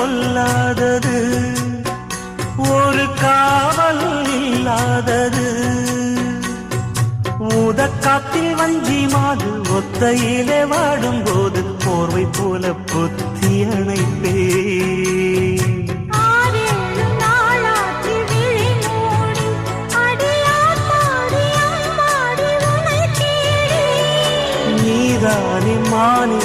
பொல்லாதது ஒரு காவல் இல்லாதது ஊதக்காத்தில் வஞ்சி மாது ஒத்தையிலே வாடும் போது போர்வை போல பொத்தி அணைப்பே நீதானே மானே